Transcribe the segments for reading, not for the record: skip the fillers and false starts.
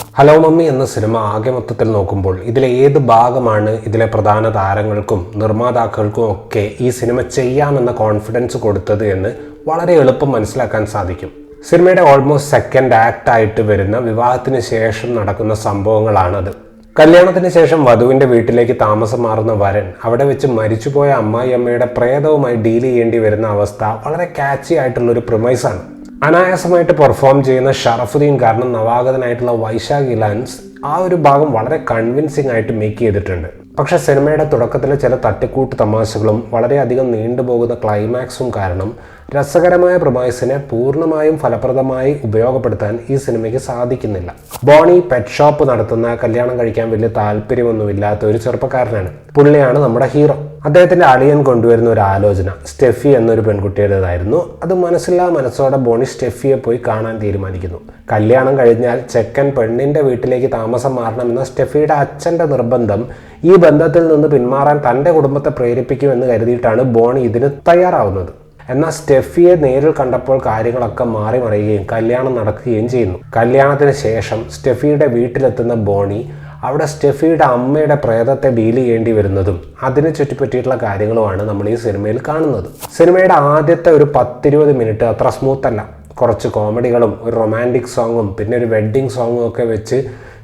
Hello mummy എന്ന cinema ആകെ മൊത്തത്തിൽ നോക്കുമ്പോൾ ഇതിലെ ഏത് ഭാഗമാണ് ഇതിലെ പ്രധാന താരങ്ങൾക്കും നിർമ്മാതാക്കൾക്കും ഒക്കെ ഈ സിനിമ ചെയ്യാമെന്ന കോൺഫിഡൻസ് കൊടുത്തത് എന്ന് വളരെ എളുപ്പം മനസ്സിലാക്കാൻ സാധിക്കും. സിനിമയുടെ ഓൾമോസ്റ്റ് സെക്കൻഡ് ആക്ട് ആയിട്ട് വരുന്ന വിവാഹത്തിന് ശേഷം നടക്കുന്ന സംഭവങ്ങളാണത്. കല്യാണത്തിന് ശേഷം വധുവിൻ്റെ വീട്ടിലേക്ക് താമസം മാറുന്ന വരൻ അവിടെ വെച്ച് മരിച്ചുപോയ അമ്മായിയമ്മയുടെ പ്രേതവുമായി ഡീൽ ചെയ്യേണ്ടി വരുന്ന അവസ്ഥ വളരെ കാച്ചി ആയിട്ടുള്ളൊരു പ്രിമൈസാണ്. അനായാസമായിട്ട് പെർഫോം ചെയ്യുന്ന ഷറഫുദ്ദീൻ കാരണം നവാഗതനായിട്ടുള്ള വൈശാഖ് ഇലാൻസ് ആ ഒരു ഭാഗം വളരെ കൺവിൻസിംഗ് ആയിട്ട് മേക്ക് ചെയ്തിട്ടുണ്ട്. പക്ഷെ സിനിമയുടെ തുടക്കത്തിലെ ചില തട്ടിക്കൂട്ട് തമാശകളും വളരെയധികം നീണ്ടുപോകുന്ന ക്ലൈമാക്സും കാരണം രസകരമായ പ്രൊമൈസിനെ പൂർണ്ണമായും ഫലപ്രദമായി ഉപയോഗപ്പെടുത്താൻ ഈ സിനിമയ്ക്ക് സാധിക്കുന്നില്ല. ബോണി പെറ്റ് ഷോപ്പ് നടത്തുന്ന കല്യാണം കഴിക്കാൻ വലിയ താല്പര്യമൊന്നുമില്ലാത്ത ഒരു ചെറുപ്പക്കാരനാണ്. പുള്ളിയാണ് നമ്മുടെ ഹീറോ. അദ്ദേഹത്തിന്റെ അളിയൻ കൊണ്ടുവരുന്ന ഒരു ആലോചന സ്റ്റെഫി എന്നൊരു പെൺകുട്ടിയുടേതായിരുന്നു. അത് മനസ്സില്ലാ മനസ്സോടെ ബോണി സ്റ്റെഫിയെ പോയി കാണാൻ തീരുമാനിക്കുന്നു. കല്യാണം കഴിഞ്ഞാൽ ചെക്കൻ പെണ്ണിന്റെ വീട്ടിലേക്ക് താമസം മാറണമെന്ന സ്റ്റെഫിയുടെ അച്ഛന്റെ നിർബന്ധം ഈ ബന്ധത്തിൽ നിന്ന് പിന്മാറാൻ തൻ്റെ കുടുംബത്തെ പ്രേരിപ്പിക്കുമെന്ന് കരുതിയിട്ടാണ് ബോണി ഇതിന് തയ്യാറാവുന്നത്. എന്നാൽ സ്റ്റെഫിയെ നേരിൽ കണ്ടപ്പോൾ കാര്യങ്ങളൊക്കെ മാറി മറിയുകയും കല്യാണം നടക്കുകയും ചെയ്യുന്നു. കല്യാണത്തിന് ശേഷം സ്റ്റെഫിയുടെ വീട്ടിലെത്തുന്ന ബോണി അവിടെ സ്റ്റെഫിയുടെ അമ്മയുടെ പ്രേതത്തെ ഡീൽ ചെയ്യേണ്ടി വരുന്നതും അതിനെ ചുറ്റിപ്പറ്റിയിട്ടുള്ള കാര്യങ്ങളുമാണ് നമ്മൾ ഈ സിനിമയിൽ കാണുന്നത്. സിനിമയുടെ ആദ്യത്തെ ഒരു 10-20 മിനിറ്റ് അത്ര സ്മൂത്തല്ല. കുറച്ച് കോമഡികളും ഒരു റൊമാൻറ്റിക് സോങ്ങും പിന്നെ ഒരു വെഡ്ഡിങ് സോങ്ങും ഒക്കെ വെച്ച്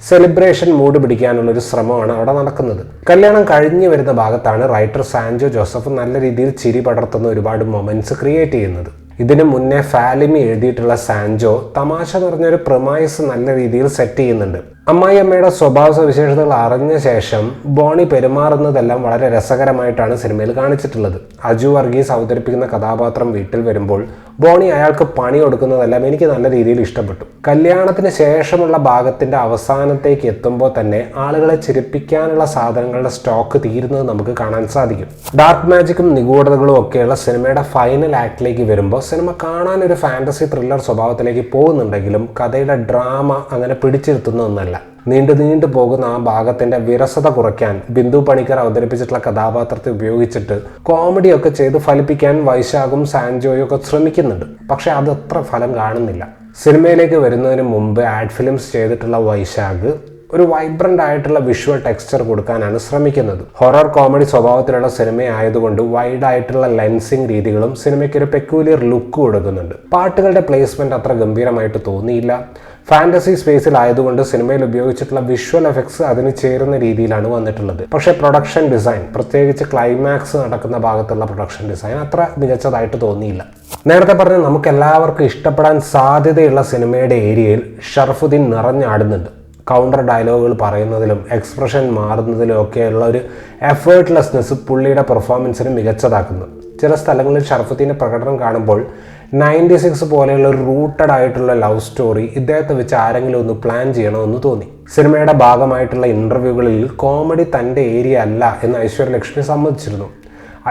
സെലിബ്രേഷൻ മൂഡ് പിടിക്കാനുള്ളൊരു ശ്രമമാണ് അവിടെ നടക്കുന്നത്. കല്യാണം കഴിഞ്ഞു വരുന്ന ഭാഗത്താണ് റൈറ്റർ സാൻജോ ജോസഫ് നല്ല രീതിയിൽ ചിരി പടർത്തുന്ന ഒരുപാട് മൊമെന്റ്സ് ക്രിയേറ്റ് ചെയ്യുന്നത്. ഇതിനു മുന്നേ ഫാലിമി എഴുതിയിട്ടുള്ള സാൻജോ തമാശ നിറഞ്ഞൊരു പ്രൊമൈസ് നല്ല രീതിയിൽ സെറ്റ് ചെയ്യുന്നുണ്ട്. അമ്മായിയമ്മയുടെ സ്വഭാവ സവിശേഷതകൾ അറിഞ്ഞ ശേഷം ബോണി പെരുമാറുന്നതെല്ലാം വളരെ രസകരമായിട്ടാണ് സിനിമയിൽ കാണിച്ചിട്ടുള്ളത്. അജു വർഗീസ് അവതരിപ്പിക്കുന്ന കഥാപാത്രം വീട്ടിൽ വരുമ്പോൾ ബോണി അയാൾക്ക് പണി കൊടുക്കുന്നതെല്ലാം എനിക്ക് നല്ല രീതിയിൽ ഇഷ്ടപ്പെട്ടു. കല്യാണത്തിന് ശേഷമുള്ള ഭാഗത്തിന്റെ അവസാനത്തേക്ക് എത്തുമ്പോൾ തന്നെ ആളുകളെ ചിരിപ്പിക്കാനുള്ള സാധനങ്ങളുടെ സ്റ്റോക്ക് തീരുന്നത് നമുക്ക് കാണാൻ സാധിക്കും. ഡാർക്ക് മാജിക്കും നിഗൂഢതകളും ഒക്കെയുള്ള സിനിമയുടെ ഫൈനൽ ആക്ടിലേക്ക് വരുമ്പോൾ സിനിമ കാണാൻ ഒരു ഫാന്റസി ത്രില്ലർ സ്വഭാവത്തിലേക്ക് പോകുന്നുണ്ടെങ്കിലും കഥയുടെ ഡ്രാമ അങ്ങനെ പിടിച്ചിരുത്തുന്ന ഒന്നല്ല. നീണ്ടു പോകുന്ന ആ ഭാഗത്തിന്റെ വിരസത കുറയ്ക്കാൻ ബിന്ദു പണിക്കർ അവതരിപ്പിച്ചിട്ടുള്ള കഥാപാത്രത്തെ ഉപയോഗിച്ചിട്ട് കോമഡിയൊക്കെ ചെയ്ത് ഫലിപ്പിക്കാൻ വൈശാഖും സാൻജോയും ഒക്കെ ശ്രമിക്കുന്നുണ്ട്. പക്ഷെ അതത്ര ഫലം കാണുന്നില്ല. സിനിമയിലേക്ക് വരുന്നതിന് മുമ്പ് ആഡ് ഫിലിംസ് ചെയ്തിട്ടുള്ള വൈശാഖ് ഒരു വൈബ്രന്റ് ആയിട്ടുള്ള വിഷ്വൽ ടെക്സ്ചർ കൊടുക്കാനാണ് ശ്രമിക്കുന്നത്. ഹൊറർ കോമഡി സ്വഭാവത്തിലുള്ള സിനിമയായതുകൊണ്ട് വൈഡ് ആയിട്ടുള്ള ലെൻസിങ് രീതികളും സിനിമയ്ക്ക് ഒരു പെക്യൂലിയർ ലുക്ക് കൊടുക്കുന്നുണ്ട്. പാട്ടുകളുടെ പ്ലേസ്മെന്റ് അത്ര ഗംഭീരമായിട്ട് തോന്നിയില്ല. ഫാന്റസി സ്പേസിലായതുകൊണ്ട് സിനിമയിൽ ഉപയോഗിച്ചിട്ടുള്ള വിഷ്വൽ എഫക്ട്സ് അതിന് ചേരുന്ന രീതിയിലാണ് വന്നിട്ടുള്ളത്. പക്ഷേ പ്രൊഡക്ഷൻ ഡിസൈൻ, പ്രത്യേകിച്ച് ക്ലൈമാക്സ് നടക്കുന്ന ഭാഗത്തുള്ള പ്രൊഡക്ഷൻ ഡിസൈൻ അത്ര മികച്ചതായിട്ട് തോന്നിയില്ല. നേരത്തെ പറഞ്ഞ നമുക്ക് എല്ലാവർക്കും ഇഷ്ടപ്പെടാൻ സാധ്യതയുള്ള സിനിമയുടെ ഏരിയയിൽ ഷറഫുദ്ദീൻ നിറഞ്ഞാടുന്നുണ്ട്. കൗണ്ടർ ഡയലോഗുകൾ പറയുന്നതിലും എക്സ്പ്രഷൻ മാറുന്നതിലും ഒക്കെയുള്ള ഒരു എഫേർട്ട്ലെസ്നെസ് പുള്ളിയുടെ പെർഫോമൻസിന് മികച്ചതാക്കുന്നു. ചില സ്ഥലങ്ങളിൽ ഷറഫുദ്ദീൻ്റെ പ്രകടനം കാണുമ്പോൾ 96 പോലെയുള്ള ഒരു റൂട്ടഡ് ആയിട്ടുള്ള ലവ് സ്റ്റോറി ഇദ്ദേഹത്തെ വെച്ച് ആരെങ്കിലും ഒന്ന് പ്ലാൻ ചെയ്യണമെന്ന് തോന്നി. സിനിമയുടെ ഭാഗമായിട്ടുള്ള ഇൻ്റർവ്യൂകളിൽ കോമഡി തൻ്റെ ഏരിയ അല്ല എന്ന് ഐശ്വര്യലക്ഷ്മി സമ്മതിച്ചിരുന്നു.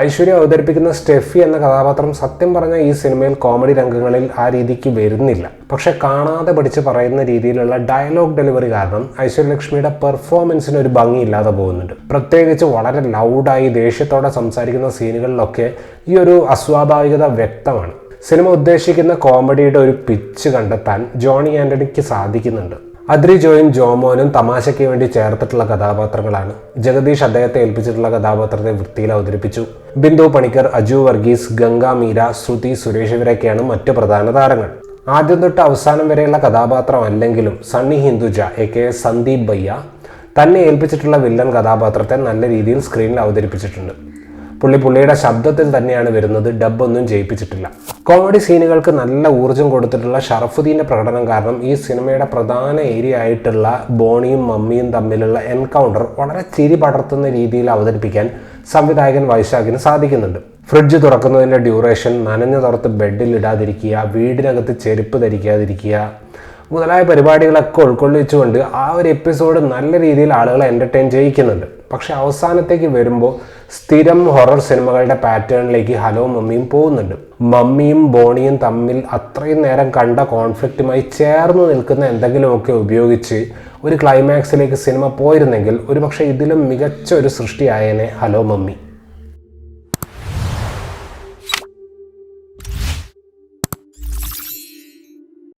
ഐശ്വര്യ അവതരിപ്പിക്കുന്ന സ്റ്റെഫി എന്ന കഥാപാത്രം സത്യം പറഞ്ഞാൽ ഈ സിനിമയിൽ കോമഡി രംഗങ്ങളിൽ ആ രീതിക്ക് വരുന്നില്ല. പക്ഷെ കാണാതെ പഠിച്ച് പറയുന്ന രീതിയിലുള്ള ഡയലോഗ് ഡെലിവറി കാരണം ഐശ്വര്യലക്ഷ്മിയുടെ പെർഫോമൻസിന് ഒരു ഭംഗിയില്ലാതെ പോകുന്നുണ്ട്. പ്രത്യേകിച്ച് വളരെ ലൗഡായി ദേഷ്യത്തോടെ സംസാരിക്കുന്ന സീനുകളിലൊക്കെ ഈ ഒരു അസ്വാഭാവികത വ്യക്തമാണ്. സിനിമ ഉദ്ദേശിക്കുന്ന കോമഡിയുടെ ഒരു പിച്ച് കണ്ടെത്താൻ ജോണി ആന്റണിക്ക് സാധിക്കുന്നുണ്ട്. അദ്രി ജോയും ജോമോനും തമാശയ്ക്ക് വേണ്ടി ചേർത്തിട്ടുള്ള കഥാപാത്രങ്ങളാണ്. ജഗദീഷ് അദ്ദേഹത്തെ ഏൽപ്പിച്ചിട്ടുള്ള കഥാപാത്രത്തെ വൃത്തിയിൽ അവതരിപ്പിച്ചു. ബിന്ദു പണിക്കർ, അജു വർഗീസ്, ഗംഗ മീര, ശ്രുതി, സുരേഷ് ഇവരൊക്കെയാണ് മറ്റു പ്രധാന താരങ്ങൾ. ആദ്യം തൊട്ട് അവസാനം വരെയുള്ള കഥാപാത്രം അല്ലെങ്കിലും സണ്ണി ഹിന്ദുജ എ.കെ. സന്ദീപ് ഭയ്യ തന്നെ ഏൽപ്പിച്ചിട്ടുള്ള വില്ലൻ കഥാപാത്രത്തെ നല്ല രീതിയിൽ സ്ക്രീനിൽ അവതരിപ്പിച്ചിട്ടുണ്ട്. പുള്ളിയുടെ ശബ്ദത്തിൽ തന്നെയാണ് വരുന്നത്, ഡബ്ബൊന്നും ചെയ്യിപ്പിച്ചിട്ടില്ല. കോമഡി സീനുകൾക്ക് നല്ല ഊർജ്ജം കൊടുത്തിട്ടുള്ള ഷറഫുദ്ദീൻ്റെ പ്രകടനം കാരണം ഈ സിനിമയുടെ പ്രധാന ഏരിയ ആയിട്ടുള്ള ബോണിയും മമ്മിയും തമ്മിലുള്ള എൻകൗണ്ടർ വളരെ ചിരി പടർത്തുന്ന രീതിയിൽ അവതരിപ്പിക്കാൻ സംവിധായകൻ വൈശാഖിന് സാധിക്കുന്നുണ്ട്. ഫ്രിഡ്ജ് തുറക്കുന്നതിൻ്റെ ഡ്യൂറേഷൻ, നനഞ്ഞ തുറത്ത് ബെഡിൽ ഇടാതിരിക്കുക, വീടിനകത്ത് ചെരുപ്പ് ധരിക്കാതിരിക്കുക മുതലായ പരിപാടികളൊക്കെ ഉൾക്കൊള്ളിച്ചുകൊണ്ട് ആ ഒരു എപ്പിസോഡ് നല്ല രീതിയിൽ ആളുകളെ എൻ്റർടൈൻ ചെയ്യിക്കുന്നുണ്ട്. പക്ഷെ അവസാനത്തേക്ക് വരുമ്പോൾ സ്ഥിരം ഹൊറർ സിനിമകളുടെ പാറ്റേണിലേക്ക് ഹലോ മമ്മിയും പോകുന്നുണ്ട്. മമ്മിയും ബോണിയും തമ്മിൽ അത്രയും നേരം കണ്ട കോൺഫ്ലിക്റ്റുമായി ചേർന്ന് നിൽക്കുന്ന എന്തെങ്കിലുമൊക്കെ ഉപയോഗിച്ച് ഒരു ക്ലൈമാക്സിലേക്ക് സിനിമ പോയിരുന്നെങ്കിൽ ഒരുപക്ഷെ ഇതിലും മികച്ച ഒരു സൃഷ്ടിയായേനെ ഹലോ മമ്മി.